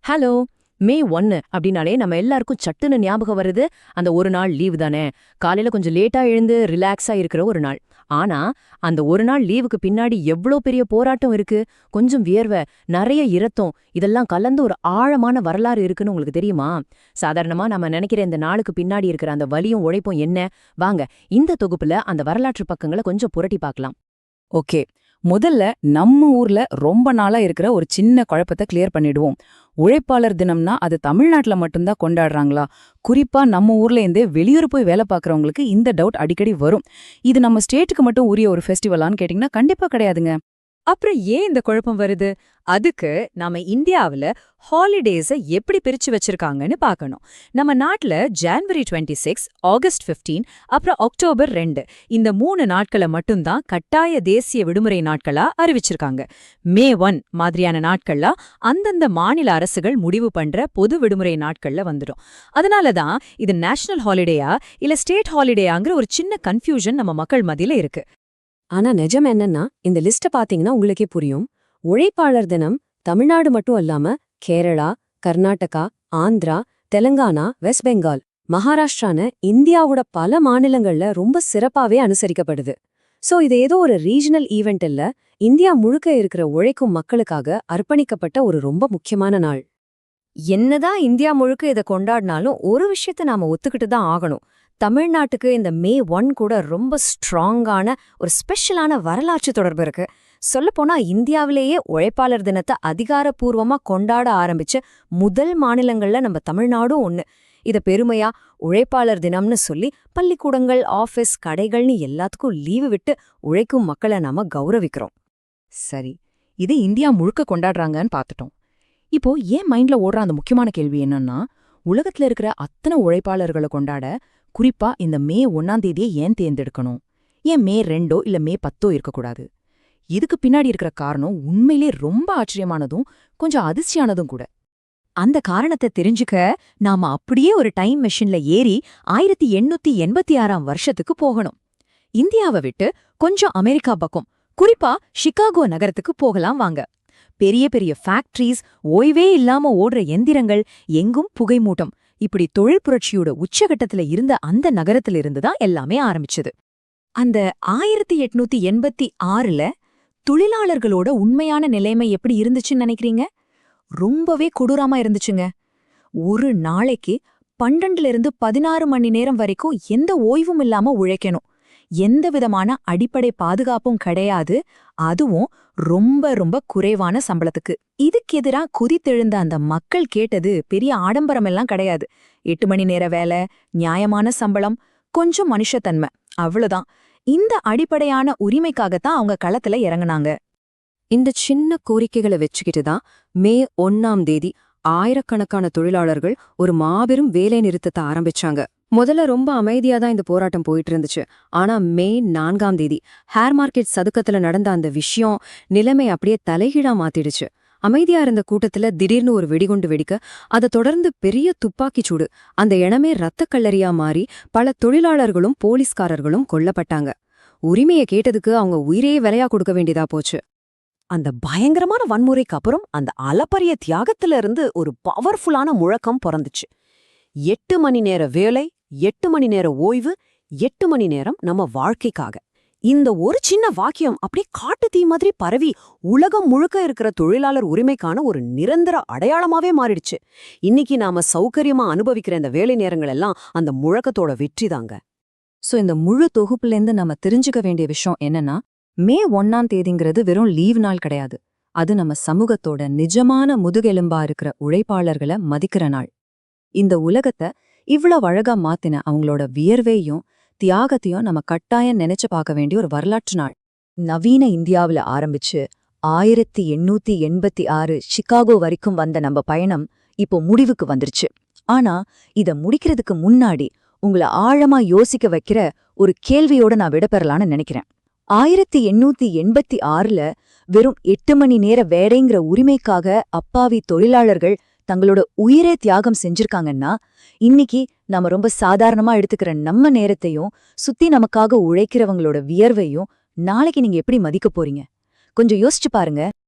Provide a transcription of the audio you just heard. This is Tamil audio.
ஹலோ. மே 1 அப்படின்னாலே நம்ம எல்லாருக்கும் சட்டுன்னு ஞாபகம் வருது அந்த ஒரு நாள் லீவு தானே. காலையில கொஞ்சம் லேட்டா எழுந்து ரிலாக்ஸா இருக்கிற ஒரு நாள். ஆனா அந்த ஒரு நாள் லீவுக்கு பின்னாடி எவ்ளோ பெரிய போராட்டம் இருக்கு. கொஞ்சம் வியர்வை, நிறைய இரத்தம், இதெல்லாம் கலந்து ஒரு ஆழமான வரலாறு இருக்குன்னு உங்களுக்கு தெரியுமா? சாதாரணமா நம்ம நினைக்கிற இந்த நாளுக்கு பின்னாடி இருக்கிற அந்த வலியும் உழைப்பும் என்ன? வாங்க, இந்த தொகுப்புல அந்த வரலாற்று பக்கங்களை கொஞ்சம் புரட்டி பார்க்கலாம். ஓகே. முதல்ல நம்ம ஊர்ல ரொம்ப நாளா இருக்கிற ஒரு சின்ன குழப்பத்தை கிளியர் பண்ணிடுவோம். உழைப்பாளர் தினம்னா அது தமிழ்நாட்டுல மட்டும்தான் கொண்டாடுறாங்களா? குறிப்பா நம்ம ஊர்ல இருந்தே வெளியூர் போய் வேலை பார்க்கறவங்களுக்கு இந்த டவுட் அடிக்கடி வரும். இது நம்ம ஸ்டேட்டுக்கு மட்டும் உரிய ஒரு ஃபெஸ்டிவலான்னு கேட்டிங்கன்னா கண்டிப்பா கிடையாதுங்க. அப்புறம் ஏன் இந்த குழப்பம் வருது? அதுக்கு நாம இந்தியாவுல ஹாலிடேஸ எப்படி பிரிச்சு வச்சிருக்காங்கன்னு பார்க்கணும். நம்ம நாட்டுல ஜான்வரி 26, ஆகஸ்ட் 15, அப்புறம் அக்டோபர் 2 இந்த 3 நாட்களை மட்டும்தான் கட்டாய தேசிய விடுமுறை நாட்களா அறிவிச்சிருக்காங்க. மே 1 மாதிரியான நாட்கள்ல அந்தந்த மாநில அரசுகள் முடிவு பண்ற பொது விடுமுறை நாட்கள்ல வந்துடும். அதனாலதான் இது நேஷனல் ஹாலிடேயா இல்ல ஸ்டேட் ஹாலிடேயாங்கிற ஒரு சின்ன கன்ஃபியூஷன் நம்ம மக்கள் மத்தியில இருக்கு. ஆனா நிஜம் என்னன்னா, இந்த லிஸ்ட பாத்தீங்கன்னா உங்களுக்கே புரியும். உழைப்பாளர் தினம் தமிழ்நாடு மட்டும் அல்லாம கேரளா, கர்நாடகா, ஆந்திரா, தெலங்கானா, வெஸ்ட் பெங்கால், மகாராஷ்டிரான்னு இந்தியாவோட பல மாநிலங்கள்ல ரொம்ப சிறப்பாவே அனுசரிக்கப்படுது. சோ இது ஏதோ ஒரு ரீஜனல் ஈவெண்ட் இல்ல, இந்தியா முழுக்க இருக்கிற உழைக்கும் மக்களுக்காக அர்ப்பணிக்கப்பட்ட ஒரு ரொம்ப முக்கியமான நாள். என்னதான் இந்தியா முழுக்க இதை கொண்டாடினாலும் ஒரு விஷயத்த நாம ஒத்துக்கிட்டு தான் ஆகணும். தமிழ்நாட்டுக்கு இந்த மே 1 கூட ரொம்ப ஸ்ட்ராங்கான ஒரு ஸ்பெஷலான வரலாற்று தொடர்பு இருக்கு. சொல்லப்போனா இந்தியாவிலேயே உழைப்பாளர் தினத்தை அதிகாரப்பூர்வமா கொண்டாட ஆரம்பிச்ச முதல் மாநிலங்கள்ல நம்ம தமிழ்நாடும் ஒண்ணு. இத பெருமையா உழைப்பாளர் தினம்னு சொல்லி பள்ளிக்கூடங்கள், ஆபீஸ், கடைகள்னு எல்லாத்துக்கும் லீவு விட்டு உழைக்கும் மக்களை நாம கௌரவிக்கிறோம். சரி, இது இந்தியா முழுக்க கொண்டாடுறாங்கன்னு பார்த்துட்டோம். இப்போ ஏன் மைண்ட்ல ஓடுற அந்த முக்கியமான கேள்வி என்னன்னா, உலகத்துல இருக்கிற அத்தனை உழைப்பாளர்களை கொண்டாட குறிப்பா இந்த மே 1ஆம் தேதியை ஏன் தேர்ந்தெடுக்கணும்? ஏன் மே 2 இல்ல மே 10 இருக்கக்கூடாது? இதுக்கு பின்னாடி இருக்கிற காரணம் உண்மையிலே ரொம்ப ஆச்சரியமானதும் கொஞ்சம் அதிர்ச்சியானதும் கூட. அந்த காரணத்தை தெரிஞ்சுக்க நாம அப்படியே ஒரு டைம் மெஷின்ல ஏறி 1886ஆம் வருஷத்துக்கு போகணும். இந்தியாவை விட்டு கொஞ்சம் அமெரிக்கா பக்கம், குறிப்பா சிகாகோ நகரத்துக்கு போகலாம் வாங்க. பெரிய பெரிய ஃபேக்டரிஸ், ஓய்வே இல்லாம ஓடுற எந்திரங்கள், எங்கும் புகைமூட்டம், இப்படி தொழில் புரட்சியோட உச்சகட்டத்துல இருந்த அந்த நகரத்திலிருந்து தான் எல்லாமே ஆரம்பிச்சது. அந்த 1886ல தொழிலாளர்களோட உண்மையான நிலைமை எப்படி இருந்துச்சுன்னு நினைக்கிறீங்க? ரொம்பவே கொடூரமா இருந்துச்சுங்க. ஒரு நாளைக்கு 12லிருந்து 16 மணி நேரம் வரைக்கும் எந்த ஓய்வும் இல்லாம உழைக்கணும். எந்த விதமான அடிப்படை பாதுகாப்பும் கிடையாது. அதுவும் ரொம்ப ரொம்ப குறைவான சம்பளத்துக்கு. இதுக்கு எதிரா குதித்தெழுந்த அந்த மக்கள் கேட்டது பெரிய ஆடம்பரமெல்லாம் கிடையாது. 8 மணி நேர வேலை, நியாயமான சம்பளம், கொஞ்சம் மனுஷத்தன்மை, அவ்வளவுதான். இந்த அடிப்படையான உரிமைக்காகத்தான் அவங்க களத்துல இறங்குனாங்க. இந்த சின்ன கோரிக்கைகளை வச்சுக்கிட்டு தான் மே 1ஆம் தேதி ஆயிரக்கணக்கான தொழிலாளர்கள் ஒரு மாபெரும் வேலை நிறுத்தத்தை ஆரம்பிச்சாங்க. முதல்ல ரொம்ப அமைதியா தான் இந்த போராட்டம் போயிட்டு இருந்துச்சு. ஆனா மே 4ஆம் தேதி ஹேர் மார்க்கெட் சதுக்கத்துல நடந்த அந்த விஷயம் நிலைமை அப்படியே தலைகீழா மாத்திடுச்சு. அமைதியா இருந்த கூட்டத்துல திடீர்னு ஒரு வெடிகுண்டு வெடிக்க, அதை தொடர்ந்து பெரிய துப்பாக்கிச் சூடு, அந்த இடமே ரத்தக்கல்லறியா மாறி பல தொழிலாளர்களும் போலீஸ்காரர்களும் கொல்லப்பட்டாங்க. உரிமையை கேட்டதுக்கு அவங்க உயிரையே விலையா கொடுக்க வேண்டியதா போச்சு. அந்த பயங்கரமான வன்முறைக்கு அப்புறம் அந்த அளப்பரிய தியாகத்துல இருந்து ஒரு பவர்ஃபுல்லான முழக்கம் பிறந்துச்சு. 8 மணி நேர வேலை, 8 மணி நேர ஓய்வு, 8 மணி நேரம் நம்ம வாழ்க்கைக்காக. இந்த ஒரு சின்ன வாக்கியம் அப்படியே காட்டு தீ மாதிரி பரவி உலகம் முழுக்க இருக்கிற தொழிலாளர் உரிமைக்கான ஒரு நிரந்தர அடையாளமாவே மாறிடுச்சு. இன்னைக்கு நாம சௌகரியமா அனுபவிக்கிற இந்த வேலை நேரங்கள் எல்லாம் அந்த முழக்கத்தோட வெற்றிதாங்க. சோ இந்த முழு தொகுப்புலேருந்து நம்ம தெரிஞ்சுக்க வேண்டிய விஷயம் என்னன்னா, மே 1ஆம் தேதிங்கிறது வெறும் லீவ் நாள் கிடையாது. அது நம்ம சமூகத்தோட நிஜமான முதுகெலும்பா இருக்கிற உழைப்பாளர்களை மதிக்கிற நாள். இந்த உலகத்தை இவ்வளவு அழகா மாத்தின அவங்களோட வியர்வையும் தியாகத்தையும் நம்ம கட்டாயம் நினைச்சு பார்க்க வேண்டிய ஒரு வரலாற்று நாள். நவீன இந்தியாவுல ஆரம்பிச்சு 1886 சிகாகோ வரைக்கும் வந்த நம்ம பயணம் இப்போ முடிவுக்கு வந்துருச்சு. ஆனா இத முடிக்கிறதுக்கு முன்னாடி உங்களை ஆழமா யோசிக்க வைக்கிற ஒரு கேள்வியோட நான் விடப்பெறலான்னு நினைக்கிறேன். 1886ல வெறும் 8 மணி நேர வேலைங்கிற உரிமைக்காக அப்பாவி தொழிலாளர்கள் தங்களோட உயிரே தியாகம் செஞ்சிருக்காங்கன்னா, இன்னைக்கு நாம ரொம்ப சாதாரணமா எடுத்துக்கிற நம்ம நேரத்தையும் சுத்தி நமக்காக உழைக்கிறவங்களோட வியர்வையும் நாளைக்கு நீங்க எப்படி மதிக்க போறீங்க? கொஞ்சம் யோசிச்சு பாருங்க.